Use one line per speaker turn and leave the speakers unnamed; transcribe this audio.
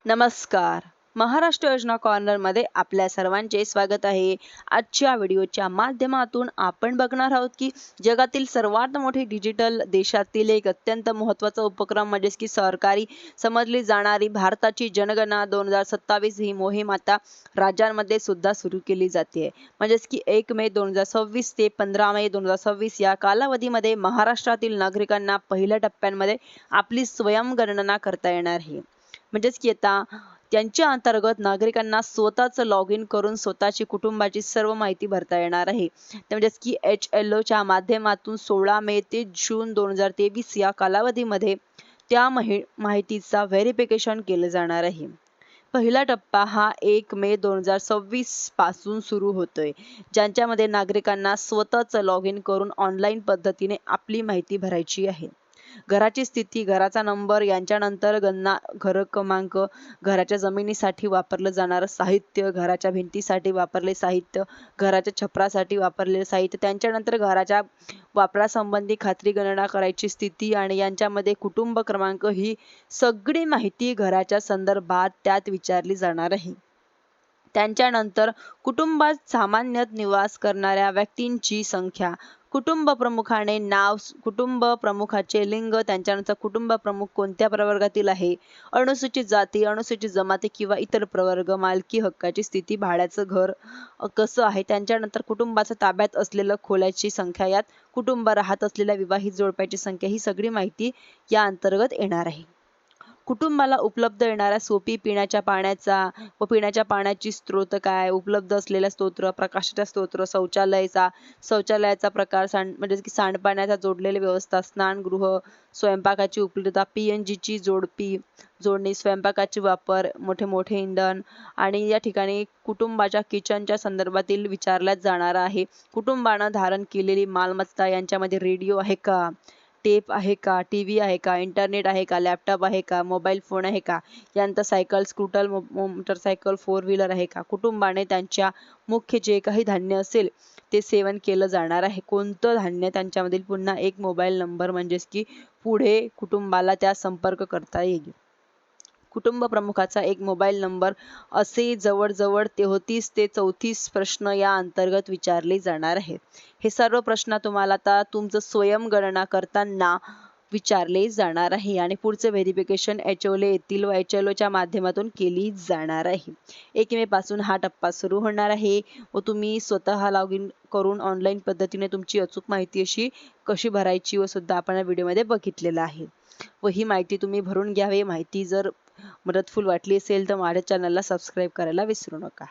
नमस्कार. महाराष्ट्र योजना कॉर्नरमध्ये आपल्या सर्वांचे स्वागत आहे. आजच्या व्हिडिओच्या माध्यमातून आपण बघणार आहोत की जगातील सर्वात मोठी डिजिटल देशातील एक अत्यंत महत्त्वाचा उपक्रम म्हणजेच की सरकारी समजली जाणारी भारताची जनगणना 2027 ही मोहीम आता राज्यांमध्ये सुद्धा सुरू केली जाते. म्हणजेच की 1 मे 2026 ते 15 मे 2026 या कालावधीमध्ये महाराष्ट्रातील नागरिकांना पहिल्या टप्प्यामध्ये आपली स्वयंगणना करता येणार आहे. म्हणजेच की आता त्यांच्या अंतर्गत नागरिकांना स्वतःच लॉग इन करून स्वतःची कुटुंबाची सर्व माहिती भरता येणार आहे. म्हणजेच की HLO च्या माध्यमातून 16 मे ते जून 2023 या कालावधीमध्ये त्या माहितीचा व्हेरिफिकेशन केलं जाणार आहे. पहिला टप्पा हा 1 मे 2026 पासून सुरू होतोय, ज्यांच्यामध्ये नागरिकांना स्वतःच लॉग इन करून ऑनलाईन पद्धतीने आपली माहिती भरायची आहे. घराची स्थिती, घराचा नंबर यांच्यानंतर गणना, घर क्रमांक, घराच्या जमिनीसाठी वापरलं जाणारं साहित्य, घराच्या भिंतीसाठी वापरले साहित्य, घराच्या छपरासाठी वापरलेले साहित्य, त्यांच्यानंतर घराच्या वापरासंबंधी खात्री गणना करायची स्थिती आणि यांच्यामध्ये कुटुंब क्रमांक ही सगळी माहिती घराच्या संदर्भात त्यात विचारली जाणार आहे. त्यांच्यानंतर कुटुंबात सामान्यत निवास करणाऱ्या व्यक्तींची संख्या, कुटुंब प्रमुखाने नाव, कुटुंब प्रमुखाचे लिंग, त्यांच्यानंतर कुटुंब प्रमुख कोणत्या प्रवर्गातील आहे, अनुसूचित जाती, अनुसूचित जमाती किंवा इतर प्रवर्ग, मालकी हक्काची स्थिती, भाड्याचं घर कसं आहे, त्यांच्यानंतर कुटुंबाच्या ताब्यात असलेलं खोल्याची संख्या, यात कुटुंब राहत असलेल्या विवाहित जोडप्याची संख्या, ही सगळी माहिती या अंतर्गत येणार आहे. कुटुंबाला उपलब्ध येणाऱ्या सोपी पिण्याच्या पाण्याचा व पिण्याच्या पाण्याची स्रोत काय, उपलब्ध असलेल्या स्तोत्र, प्रकाशाचा स्तोत्र, शौचालयाचा प्रकार, म्हणजे की सांडपाण्याचा जोडलेली व्यवस्था, स्नानगृह, स्वयंपाकाची उपलब्धता, PNG ची जोडणी, स्वयंपाकाची वापर, मोठे इंधन आणि या ठिकाणी कुटुंबाच्या किचनच्या संदर्भातील विचारल्याच जाणार आहे. कुटुंबानं धारण केलेली मालमत्ता, यांच्यामध्ये रेडिओ आहे का, टेप आहे का, TV आहे का, इंटरनेट आहे का, लॅपटॉप आहे का, मोबाईल फोन आहे का, यानंतर सायकल, स्कूटर, मोटरसायकल, 4 व्हीलर आहे का, कुटुंबाने त्यांच्या मुख्य जे काही धान्य असेल ते सेवन केलं जाणार आहे, कोणतं धान्य, त्यांच्यामधील पुन्हा एक मोबाईल नंबर, म्हणजेच की पुढे कुटुंबाला त्या संपर्क करता येईल. कुटुंब प्रमुखाचा एक मोबाईल नंबर, असे जवळजवळ 33 ते 34 प्रश्न या अंतर्गत विचारले जाणार आहेत. हे सर्व प्रश्न तुम्हाला आता तुमचं स्वयंगणना करताना विचारले जाणार आहे आणि पुढचे व्हेरिफिकेशन HLO येथील व HLO च्या माध्यमातून केली जाणार आहे. 1 मे पासून हा टप्पा सुरू होणार आहे व तुम्ही स्वतः लॉग इन करून ऑनलाईन पद्धतीने तुमची अचूक माहिती अशी कशी भरायची व सुद्धा आपण या व्हिडिओमध्ये बघितलेलं आहे व ही माहिती तुम्ही भरून घ्यावी. माहिती जर मदतफूल वाटली असेल तर माझ्या चॅनलला सबस्क्राईब करायला विसरू नका.